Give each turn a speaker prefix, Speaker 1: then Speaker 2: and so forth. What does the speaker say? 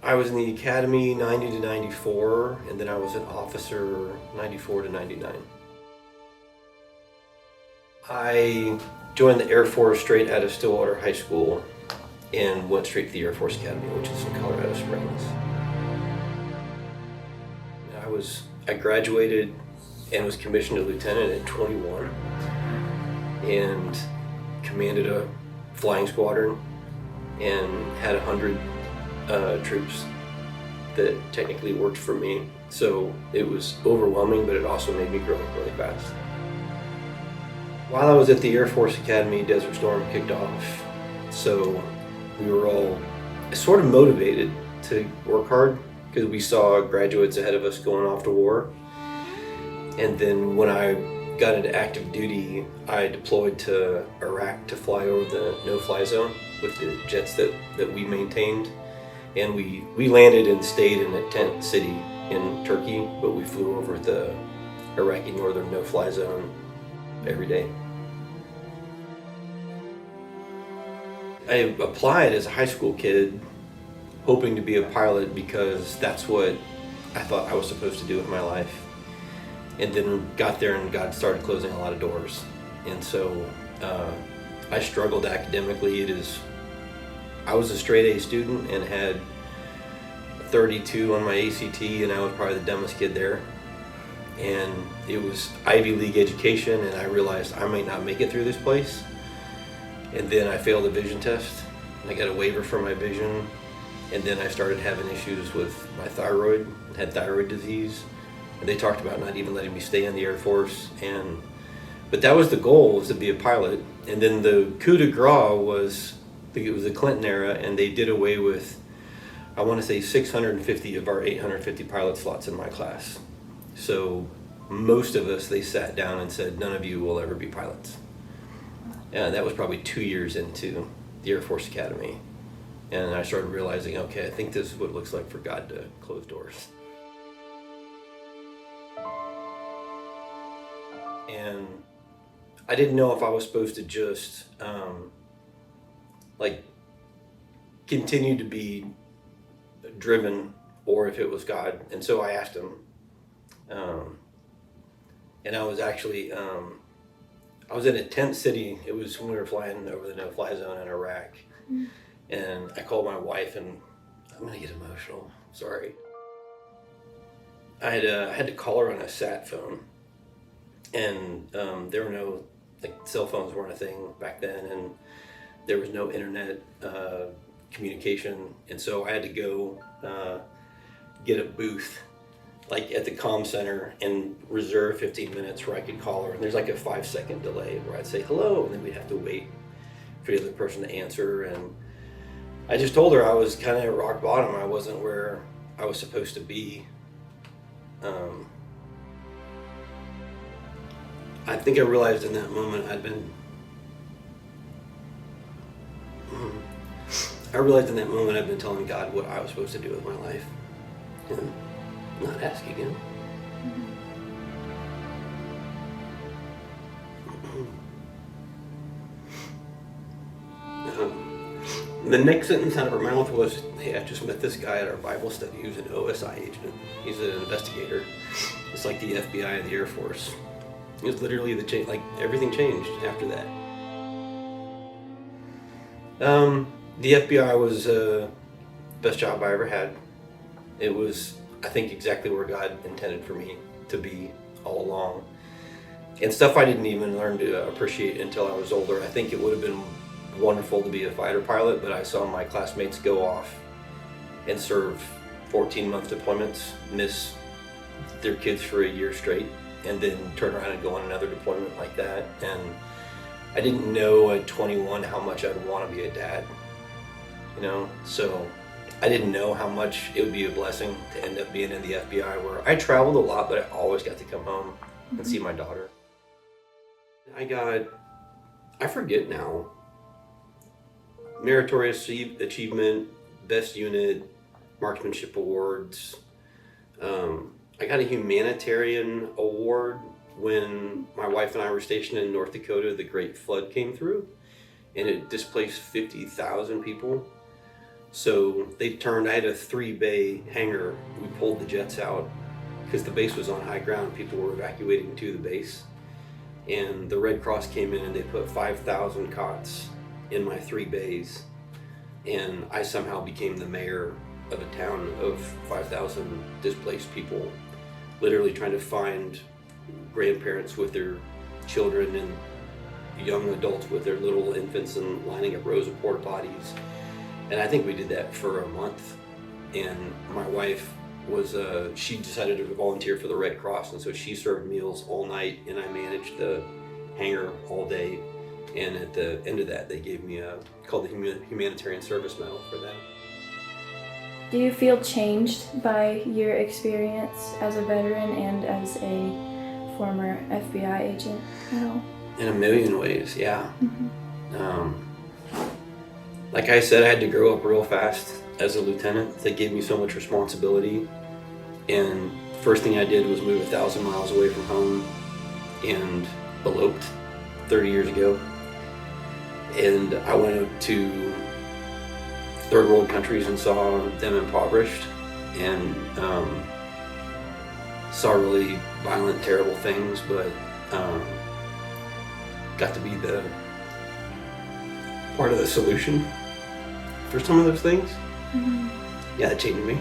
Speaker 1: I was in the academy 90 to 94, and then I was an officer 94 to 99. I joined the Air Force straight out of Stillwater High School and went straight to the Air Force Academy, which is in Colorado Springs. I graduated and was commissioned a lieutenant at 21 and commanded a flying squadron and had 100 troops that technically worked for me. So it was overwhelming, but it also made me grow up really fast. While I was at the Air Force Academy, Desert Storm kicked off. So we were all sort of motivated to work hard because we saw graduates ahead of us going off to war. And then when I got into active duty, I deployed to Iraq to fly over the no-fly zone with the jets that we maintained. And we landed and stayed in a tent city in Turkey, but we flew over the Iraqi northern no-fly zone every day. I applied as a high school kid, hoping to be a pilot because that's what I thought I was supposed to do with my life. And then got there and God started closing a lot of doors. And so I struggled academically. I was a straight A student and had 32 on my ACT, and I was probably the dumbest kid there. And it was Ivy League education, and I realized I might not make it through this place. And then I failed a vision test. I got a waiver for my vision, and then I started having issues with my thyroid, had thyroid disease. And they talked about not even letting me stay in the Air Force. But that was the goal, was to be a pilot. And then the coup de grace was, I think it was the Clinton era, and they did away with, I want to say 650 of our 850 pilot slots in my class. So most of us, they sat down and said, none of you will ever be pilots. And that was probably 2 years into the Air Force Academy. And I started realizing, okay, I think this is what it looks like for God to close doors. And I didn't know if I was supposed to just continue to be driven or if it was God. And so I asked him. And I was actually, I was in a tent city. It was when we were flying over the no-fly zone in Iraq. Mm. And I called my wife, and I'm gonna get emotional, sorry. I had to call her on a sat phone. And there were no, cell phones weren't a thing back then, and there was no internet communication. And so I had to go get a booth, at the comm center, and reserve 15 minutes where I could call her. And there's a 5-second delay where I'd say hello, and then we'd have to wait for the other person to answer. And I just told her I was kind of at rock bottom. I wasn't where I was supposed to be. I think I realized in that moment I realized in that moment I'd been telling God what I was supposed to do with my life and not asking him. The next sentence out of her mouth was, hey, I just met this guy at our Bible study who's an OSI agent. He's an investigator. It's like the FBI of the Air Force. It was literally the change, everything changed after that. The FBI was the best job I ever had. It was, I think, exactly where God intended for me to be all along. And stuff I didn't even learn to appreciate until I was older. I think it would have been wonderful to be a fighter pilot, but I saw my classmates go off and serve 14-month deployments, miss their kids for a year straight, and then turn around and go on another deployment like that. And I didn't know at 21 how much I'd want to be a dad, so I didn't know how much it would be a blessing to end up being in the FBI, where I traveled a lot, but I always got to come home and see my daughter. I forget now, meritorious achievement, best unit, marksmanship awards. I got a humanitarian award when my wife and I were stationed in North Dakota. The Great Flood came through, and it displaced 50,000 people. So I had a 3-bay hangar. We pulled the jets out because the base was on high ground. People were evacuating to the base. And the Red Cross came in and they put 5,000 cots in my 3 bays. And I somehow became the mayor of a town of 5,000 displaced people, literally trying to find grandparents with their children and young adults with their little infants and lining up rows of porta potties. And I think we did that for a month. And my wife she decided to volunteer for the Red Cross, and so she served meals all night and I managed the hangar all day. And at the end of that, they gave me called the Humanitarian Service Medal for that.
Speaker 2: Do you feel changed by your experience as a veteran and as a former FBI agent at all?
Speaker 1: In a million ways, yeah. Like I said, I had to grow up real fast as a lieutenant. They gave me so much responsibility. And first thing I did was move 1,000 miles away from home and eloped 30 years ago. And I went to third world countries and saw them impoverished and saw really violent, terrible things, but got to be the part of the solution for some of those things. Yeah, that changed me.